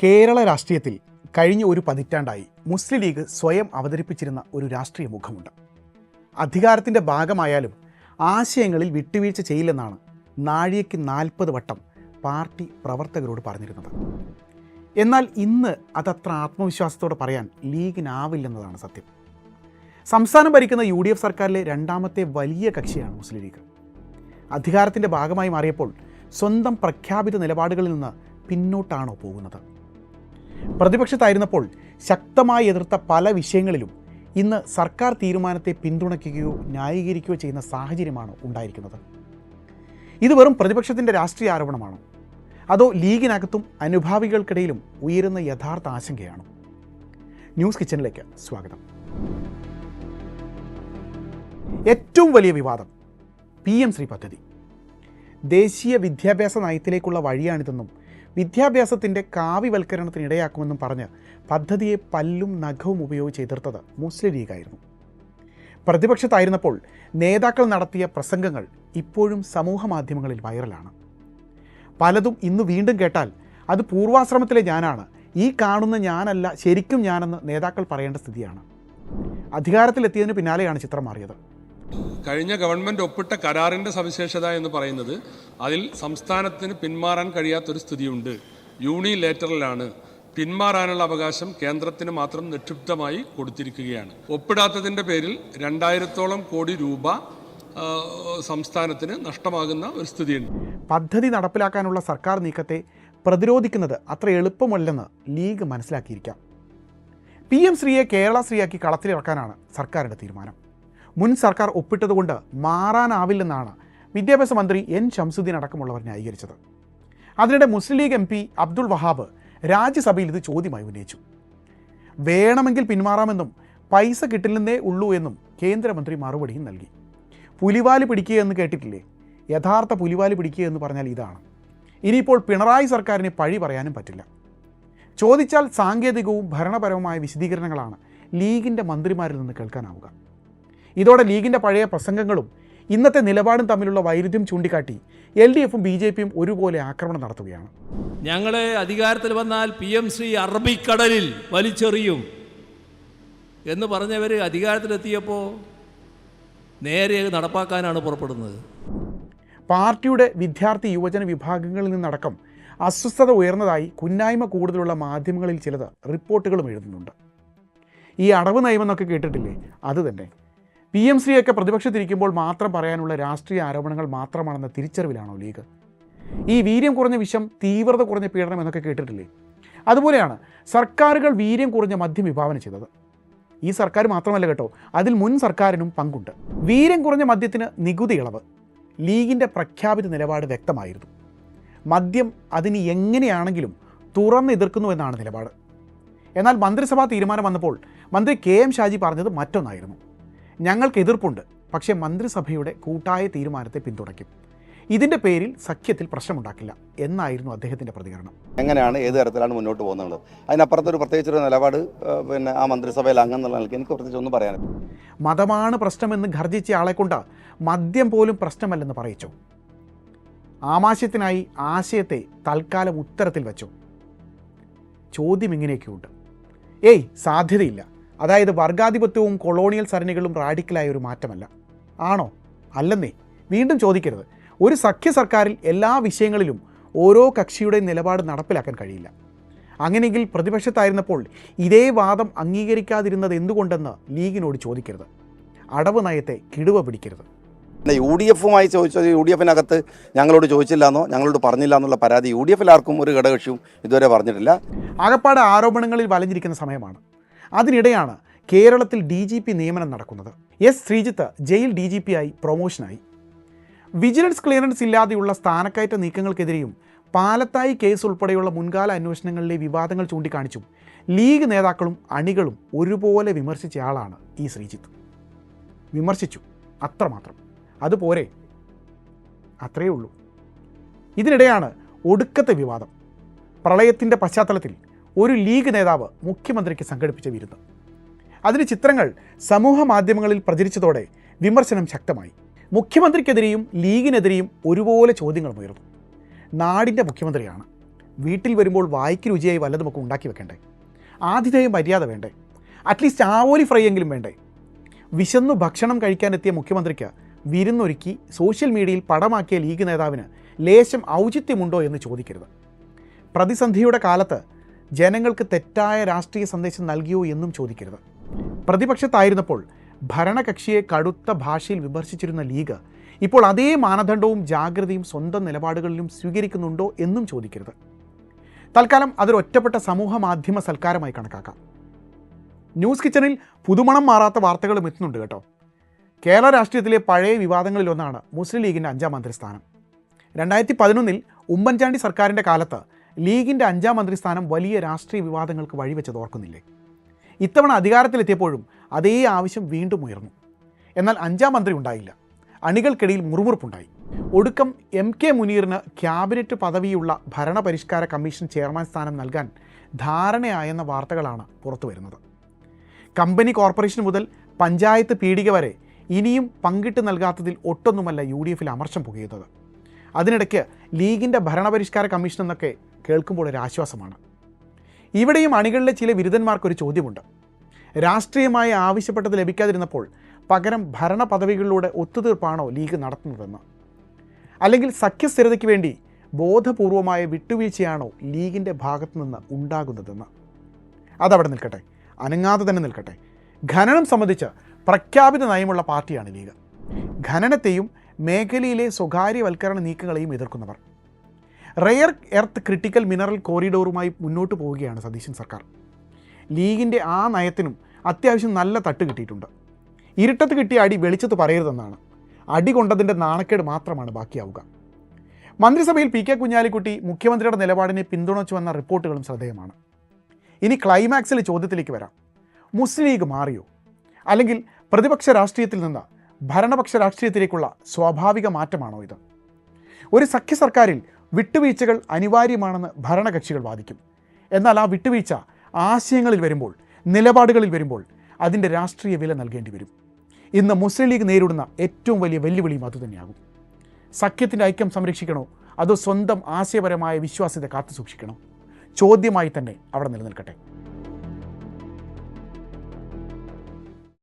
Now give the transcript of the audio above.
കേരള രാഷ്ട്രീയത്തിൽ കഴിഞ്ഞ ഒരു പതിറ്റാണ്ടായി മുസ്ലിം ലീഗ് സ്വയം അവതരിപ്പിച്ചിരുന്ന ഒരു രാഷ്ട്രീയ മുഖമുണ്ട്. അധികാരത്തിൻ്റെ ഭാഗമായാലും ആശയങ്ങളിൽ വിട്ടുവീഴ്ച ചെയ്യില്ലെന്നാണ് നാഴികയ്ക്ക് 40 വട്ടം പാർട്ടി പ്രവർത്തകരോട് പറഞ്ഞിരുന്നത്. എന്നാൽ ഇന്ന് അതത്ര ആത്മവിശ്വാസത്തോടെ പറയാൻ ലീഗിനാവില്ലെന്നതാണ് സത്യം. സംസ്ഥാനം ഭരിക്കുന്ന UDF സർക്കാരിലെ രണ്ടാമത്തെ വലിയ കക്ഷിയാണ് മുസ്ലിം ലീഗ്. അധികാരത്തിൻ്റെ ഭാഗമായി മാറിയപ്പോൾ സ്വന്തം പ്രഖ്യാപിത നിലപാടുകളിൽ നിന്ന് പിന്നോട്ടാണോ പോകുന്നത്? പ്രതിപക്ഷത്തായിരുന്നപ്പോൾ ശക്തമായി എതിർത്ത പല വിഷയങ്ങളിലും ഇന്ന് സർക്കാർ തീരുമാനത്തെ പിന്തുണയ്ക്കുകയോ ന്യായീകരിക്കുകയോ ചെയ്യുന്ന സാഹചര്യമാണ് ഉണ്ടായിരിക്കുന്നത്. ഇത് വെറും പ്രതിപക്ഷത്തിൻ്റെ രാഷ്ട്രീയ ആരോപണമാണോ, അതോ ലീഗിനകത്തും അനുഭാവികൾക്കിടയിലും ഉയരുന്ന യഥാർത്ഥ ആശങ്കയാണോ? ന്യൂസ് കിച്ചണിലേക്ക് സ്വാഗതം. ഏറ്റവും വലിയ വിവാദം PM ശ്രീ പദ്ധതി. ദേശീയ വിദ്യാഭ്യാസ നയത്തിലേക്കുള്ള വഴിയാണിതെന്നും വിദ്യാഭ്യാസത്തിൻ്റെ കാവ്യവൽക്കരണത്തിനിടയാക്കുമെന്നും പറഞ്ഞ് പദ്ധതിയെ പല്ലും നഖവും ഉപയോഗിച്ച് എതിർത്തത് മുസ്ലിം ലീഗായിരുന്നു. പ്രതിപക്ഷത്തായിരുന്നപ്പോൾ നേതാക്കൾ നടത്തിയ പ്രസംഗങ്ങൾ ഇപ്പോഴും സമൂഹ മാധ്യമങ്ങളിൽ വൈറലാണ്. പലതും ഇന്ന് വീണ്ടും കേട്ടാൽ അത് പൂർവാശ്രമത്തിലെ ഞാനാണ്, ഈ കാണുന്ന ഞാനല്ല ശരിക്കും ഞാനെന്ന് നേതാക്കൾ പറയേണ്ട സ്ഥിതിയാണ്. അധികാരത്തിലെത്തിയതിന് പിന്നാലെയാണ് ചിത്രം മാറിയത്. കഴിഞ്ഞ ഗവൺമെൻറ് ഒപ്പിട്ട കരാറിൻ്റെ സവിശേഷത എന്ന് പറയുന്നത് അതിൽ സംസ്ഥാനത്തിന് പിന്മാറാൻ കഴിയാത്തൊരു സ്ഥിതിയുണ്ട്. യൂണിലേറ്ററലാണ്. പിന്മാറാനുള്ള അവകാശം കേന്ദ്രത്തിന് മാത്രം നിക്ഷിപ്തമായി കൊടുത്തിരിക്കുകയാണ്. ഒപ്പിടാത്തതിൻ്റെ പേരിൽ 2000-ഓളം കോടി രൂപ സംസ്ഥാനത്തിന് നഷ്ടമാകുന്ന ഒരു സ്ഥിതിയുണ്ട്. പദ്ധതി നടപ്പിലാക്കാനുള്ള സർക്കാർ നീക്കത്തെ പ്രതിരോധിക്കുന്നത് അത്ര എളുപ്പമല്ലെന്ന് ലീഗ് മനസ്സിലാക്കിയിരിക്കാം. PM ശ്രീയെ കേരള ശ്രീയാക്കി കളത്തിലിറക്കാനാണ് സർക്കാരിൻ്റെ തീരുമാനം. മുൻ സർക്കാർ ഒപ്പിട്ടതുകൊണ്ട് മാറാനാവില്ലെന്നാണ് വിദ്യാഭ്യാസ മന്ത്രി N ശംസുദ്ദീൻ അടക്കമുള്ളവർ ന്യായീകരിച്ചത്. അതിനിടെ മുസ്ലിം ലീഗ് MP അബ്ദുൾ വഹാബ് രാജ്യസഭയിൽ ഇത് ചോദ്യമായി ഉന്നയിച്ചു. വേണമെങ്കിൽ പിന്മാറാമെന്നും പൈസ കിട്ടില്ലെന്നേ ഉള്ളൂ എന്നും കേന്ദ്രമന്ത്രി മറുപടിയും നൽകി. പുലിവാല് പിടിക്കുക എന്ന് കേട്ടിട്ടില്ലേ? യഥാർത്ഥ പുലിവാല് പിടിക്കുക എന്ന് പറഞ്ഞാൽ ഇതാണ്. ഇനിയിപ്പോൾ പിണറായി സർക്കാരിനെ പഴി പറയാനും പറ്റില്ല. ചോദിച്ചാൽ സാങ്കേതികവും ഭരണപരവുമായ വിശദീകരണങ്ങളാണ് ലീഗിൻ്റെ മന്ത്രിമാരിൽ നിന്ന് കേൾക്കാനാവുക. ഇതോടെ ലീഗിൻ്റെ പഴയ പ്രസംഗങ്ങളും ഇന്നത്തെ നിലപാടും തമ്മിലുള്ള വൈരുദ്ധ്യം ചൂണ്ടിക്കാട്ടി LDFും BJPയും ഒരുപോലെ ആക്രമണം നടത്തുകയാണ്. ഞങ്ങളെ അധികാരത്തിൽ വന്നാൽ PM ശ്രീ അറബിക്കടലിൽ വലിച്ചെറിയും എന്ന് പറഞ്ഞവർ അധികാരത്തിലെത്തിയപ്പോൾ നേരെ നടപ്പാക്കാനാണ് പുറപ്പെടുന്നത്. പാർട്ടിയുടെ വിദ്യാർത്ഥി യുവജന വിഭാഗങ്ങളിൽ നിന്നടക്കം അസ്വസ്ഥത ഉയർന്നതായി കുന്നായ്മ കൂടുതലുള്ള മാധ്യമങ്ങളിൽ ചിലത് റിപ്പോർട്ടുകളും എഴുതുന്നുണ്ട്. ഈ അടവ് നയമെന്നൊക്കെ കേട്ടിട്ടില്ലേ? അത് തന്നെ. PM ശ്രീയൊക്കെ പ്രതിപക്ഷത്തിരിക്കുമ്പോൾ മാത്രം പറയാനുള്ള രാഷ്ട്രീയ ആരോപണങ്ങൾ മാത്രമാണെന്ന തിരിച്ചറിവിലാണോ ലീഗ്? ഈ വീര്യം കുറഞ്ഞ വിഷം, തീവ്രത കുറഞ്ഞ പീഡനം എന്നൊക്കെ കേട്ടിട്ടില്ലേ? അതുപോലെയാണ് സർക്കാരുകൾ വീര്യം കുറഞ്ഞ മദ്യം വിഭാവന ചെയ്തത്. ഈ സർക്കാർ മാത്രമല്ല കേട്ടോ, അതിൽ മുൻ സർക്കാരിനും പങ്കുണ്ട്. വീര്യം കുറഞ്ഞ മദ്യത്തിന് നികുതി ഇളവ്. ലീഗിൻ്റെ പ്രഖ്യാപിത നിലപാട് വ്യക്തമായിരുന്നു. മദ്യം അതിന് എങ്ങനെയാണെങ്കിലും തുറന്നെതിർക്കുന്നു എന്നാണ് നിലപാട്. എന്നാൽ മന്ത്രിസഭാ തീരുമാനം വന്നപ്പോൾ മന്ത്രി KM ഷാജി പറഞ്ഞത് മറ്റൊന്നായിരുന്നു. ഞങ്ങൾക്ക് എതിർപ്പുണ്ട്, പക്ഷേ മന്ത്രിസഭയുടെ കൂട്ടായ തീരുമാനത്തെ പിന്തുണയ്ക്കും. ഇതിൻ്റെ പേരിൽ സഖ്യത്തിൽ പ്രശ്നമുണ്ടാക്കില്ല എന്നായിരുന്നു അദ്ദേഹത്തിൻ്റെ പ്രതികരണം. എങ്ങനെയാണ്, ഏത് തരത്തിലാണ് മുന്നോട്ട് പോകുന്നത്? അതിനപ്പുറത്തൊരു പ്രത്യേകിച്ചൊരു നിലപാട് ആ മന്ത്രിസഭയിൽ അംഗമെന്നുള്ള നിലയ്ക്ക് എനിക്ക് പ്രത്യേകിച്ച് ഒന്നും പറയാനില്ല. മതമാണ് പ്രശ്നമെന്ന് ഗർജിച്ച ആളെ കൊണ്ട് മദ്യം പോലും പ്രശ്നമല്ലെന്ന് പറയിച്ചോ? ആമാശയത്തിനായി ആശയത്തെ തൽക്കാലം ഉത്തരത്തിൽ വെച്ചോ? ചോദ്യം ഇങ്ങനെയൊക്കെയുണ്ട്. സാധ്യതയില്ല. അതായത് വർഗാധിപത്യവും കൊളോണിയൽ സരണികളും റാഡിക്കലായ ഒരു മാറ്റമല്ല. ആണോ? അല്ലെന്നേ. വീണ്ടും ചോദിക്കരുത്. ഒരു സഖ്യ സർക്കാരിൽ എല്ലാ വിഷയങ്ങളിലും ഓരോ കക്ഷിയുടെയും നിലപാട് നടപ്പിലാക്കാൻ കഴിയില്ല. അങ്ങനെയെങ്കിൽ പ്രതിപക്ഷത്തായിരുന്നപ്പോൾ ഇതേ വാദം അംഗീകരിക്കാതിരുന്നത് എന്തുകൊണ്ടെന്ന് ലീഗിനോട് ചോദിക്കരുത്. അടവ് നയത്തെ കിടുവ പിടിക്കരുത്. UDFുമായി ചോദിച്ചത് UDFിനകത്ത് ഞങ്ങളോട് ചോദിച്ചില്ലെന്നോ ഞങ്ങളോട് പറഞ്ഞില്ല എന്നുള്ള പരാതി UDFിൽ ആർക്കും ഒരു ഘടകകക്ഷിയും ഇതുവരെ പറഞ്ഞിട്ടില്ല. ആകപ്പാട് ആരോപണങ്ങളിൽ വലഞ്ഞിരിക്കുന്ന സമയമാണ്. അതിനിടെയാണ് കേരളത്തിൽ DGP നിയമനം നടക്കുന്നത്. S ശ്രീജിത്ത് ജയിൽ DGP ആയി പ്രൊമോഷനായി. വിജിലൻസ് ക്ലിയറൻസ് ഇല്ലാതെയുള്ള സ്ഥാനക്കയറ്റ നീക്കങ്ങൾക്കെതിരെയും പാലത്തായി കേസ് ഉൾപ്പെടെയുള്ള മുൻകാല അന്വേഷണങ്ങളിലെ വിവാദങ്ങൾ ചൂണ്ടിക്കാണിച്ചും ലീഗ് നേതാക്കളും അണികളും ഒരുപോലെ വിമർശിച്ച ആളാണ് ഈ ശ്രീജിത്ത്. വിമർശിച്ചു, അത്രമാത്രം. അതുപോരെ, അത്രയേ ഉള്ളൂ. ഇതിനിടെയാണ് ഒടുക്കത്തെ വിവാദം. പ്രളയത്തിൻ്റെ പശ്ചാത്തലത്തിൽ ഒരു ലീഗ് നേതാവ് മുഖ്യമന്ത്രിക്ക് സംഘടിപ്പിച്ച വിരുന്ന്. അതിന് ചിത്രങ്ങൾ സമൂഹ മാധ്യമങ്ങളിൽ പ്രചരിച്ചതോടെ വിമർശനം ശക്തമായി. മുഖ്യമന്ത്രിക്കെതിരെയും ലീഗിനെതിരെയും ഒരുപോലെ ചോദ്യങ്ങൾ ഉയർന്നു. നാടിൻ്റെ മുഖ്യമന്ത്രിയാണ്, വീട്ടിൽ വരുമ്പോൾ വായിക്ക് രുചിയായി വല്ലതുമൊക്കെ ഉണ്ടാക്കി വെക്കണ്ടേ? ആതിഥേയം മര്യാദ വേണ്ടേ? അറ്റ്ലീസ്റ്റ് ആവോലി ഫ്രൈ എങ്കിലും വേണ്ടേ? വിശന്നു ഭക്ഷണം കഴിക്കാനെത്തിയ മുഖ്യമന്ത്രിക്ക് വിരുന്നൊരുക്കി സോഷ്യൽ മീഡിയയിൽ പടമാക്കിയ ലീഗ് നേതാവിന് ലേശം ഔചിത്യമുണ്ടോ എന്ന് ചോദിക്കരുത്. പ്രതിസന്ധിയുടെ കാലത്ത് ജനങ്ങൾക്ക് തെറ്റായ രാഷ്ട്രീയ സന്ദേശം നൽകിയോ എന്നും ചോദിക്കരുത്. പ്രതിപക്ഷത്തായിരുന്നപ്പോൾ ഭരണകക്ഷിയെ കടുത്ത ഭാഷയിൽ വിമർശിച്ചിരുന്ന ലീഗ് ഇപ്പോൾ അതേ മാനദണ്ഡവും ജാഗ്രതയും സ്വന്തം നിലപാടുകളിലും സ്വീകരിക്കുന്നുണ്ടോ എന്നും ചോദിക്കരുത്. തൽക്കാലം അതൊരു ഒറ്റപ്പെട്ട സമൂഹ മാധ്യമ സൽക്കാരമായി കണക്കാക്കാം. ന്യൂസ് കിച്ചണിൽ പുതുമണം മാറാത്ത വാർത്തകളും എത്തുന്നുണ്ട് കേട്ടോ. കേരള രാഷ്ട്രീയത്തിലെ പഴയ വിവാദങ്ങളിലൊന്നാണ് മുസ്ലിം ലീഗിൻ്റെ 5ാം മന്ത്രിസ്ഥാനം. 2011 ഉമ്മൻചാണ്ടി സർക്കാരിൻ്റെ കാലത്ത് ലീഗിൻ്റെ 5ാം മന്ത്രിസ്ഥാനം വലിയ രാഷ്ട്രീയ വിവാദങ്ങൾക്ക് വഴിവെച്ചത് ഓർക്കുന്നില്ലേ? ഇത്തവണ അധികാരത്തിലെത്തിയപ്പോഴും അതേ ആവശ്യം വീണ്ടും ഉയർന്നു. എന്നാൽ 5ാം മന്ത്രി ഉണ്ടായില്ല. അണികൾക്കിടയിൽ മുറുമുറുപ്പുണ്ടായി. ഒടുക്കം MK മുനീറിന് ക്യാബിനറ്റ് പദവിയുള്ള ഭരണപരിഷ്കാര കമ്മീഷൻ ചെയർമാൻ സ്ഥാനം നൽകാൻ ധാരണയായെന്ന വാർത്തകളാണ് പുറത്തു വരുന്നത്. കമ്പനി കോർപ്പറേഷൻ മുതൽ പഞ്ചായത്ത് പീടിക വരെ ഇനിയും പങ്കിട്ട് നൽകാത്തതിൽ ഒട്ടൊന്നുമല്ല UDFൽ അമർഷം പുകയുന്നത്. അതിനിടയ്ക്ക് ലീഗിൻ്റെ ഭരണപരിഷ്കാര കമ്മീഷൻ എന്നൊക്കെ കേൾക്കുമ്പോൾ ഒരു ആശ്വാസമാണ്. ഇവിടെയും അണികളിലെ ചില വിരുദ്ധന്മാർക്കൊരു ചോദ്യമുണ്ട്. രാഷ്ട്രീയമായി ആവശ്യപ്പെട്ടത് ലഭിക്കാതിരുന്നപ്പോൾ പകരം ഭരണ പദവികളിലൂടെ ഒത്തുതീർപ്പാണോ ലീഗ് നടത്തുന്നതെന്ന്? അല്ലെങ്കിൽ സഖ്യസ്ഥിരതയ്ക്ക് വേണ്ടി ബോധപൂർവമായ വിട്ടുവീഴ്ചയാണോ ലീഗിൻ്റെ ഭാഗത്തു നിന്ന് ഉണ്ടാകുന്നതെന്ന്? അതവിടെ നിൽക്കട്ടെ, അനങ്ങാതെ തന്നെ നിൽക്കട്ടെ. ഖനനം സംബന്ധിച്ച് പ്രഖ്യാപിത നയമുള്ള പാർട്ടിയാണ് ലീഗ്. ഖനനത്തെയും മേഖലയിലെ സ്വകാര്യവൽക്കരണ നീക്കങ്ങളെയും എതിർക്കുന്നവർ. റെയർ എർത്ത് ക്രിട്ടിക്കൽ മിനറൽ കോറിഡോറുമായി മുന്നോട്ട് പോവുകയാണ് സതീശൻ സർക്കാർ. ലീഗിൻ്റെ ആ നയത്തിനും അത്യാവശ്യം നല്ല തട്ട് കിട്ടിയിട്ടുണ്ട്. ഇരുട്ടത്ത് കിട്ടിയ അടി വെളിച്ചത്ത് പറയരുതെന്നാണ്. അടി കൊണ്ടതിൻ്റെ നാണക്കേട് മാത്രമാണ് ബാക്കിയാവുക. മന്ത്രിസഭയിൽ PK കുഞ്ഞാലിക്കുട്ടി മുഖ്യമന്ത്രിയുടെ നിലപാടിനെ പിന്തുണച്ചുവെന്ന റിപ്പോർട്ടുകളും ശ്രദ്ധേയമാണ്. ഇനി ക്ലൈമാക്സിൽ ചോദ്യത്തിലേക്ക് വരാം. മുസ്ലിം ലീഗ് മാറിയോ? അല്ലെങ്കിൽ പ്രതിപക്ഷ രാഷ്ട്രീയത്തിൽ നിന്ന് ഭരണപക്ഷ രാഷ്ട്രീയത്തിലേക്കുള്ള സ്വാഭാവിക മാറ്റമാണോ ഇത്? ഒരു സഖ്യ സർക്കാരിൽ വിട്ടുവീഴ്ചകൾ അനിവാര്യമാണെന്ന് ഭരണകക്ഷികൾ വാദിക്കും. എന്നാൽ ആ വിട്ടുവീഴ്ച ആശയങ്ങളിൽ വരുമ്പോൾ, നിലപാടുകളിൽ വരുമ്പോൾ അതിൻ്റെ രാഷ്ട്രീയ വില നൽകേണ്ടി വരും. ഇന്ന് മുസ്ലിം ലീഗ് നേരിടുന്ന ഏറ്റവും വലിയ വെല്ലുവിളിയും അതുതന്നെയാകും. സഖ്യത്തിൻ്റെ ഐക്യം സംരക്ഷിക്കണോ അതോ സ്വന്തം ആശയപരമായ വിശ്വാസ്യത കാത്തു സൂക്ഷിക്കണോ? ചോദ്യമായി തന്നെ അവിടെ നിലനിൽക്കട്ടെ.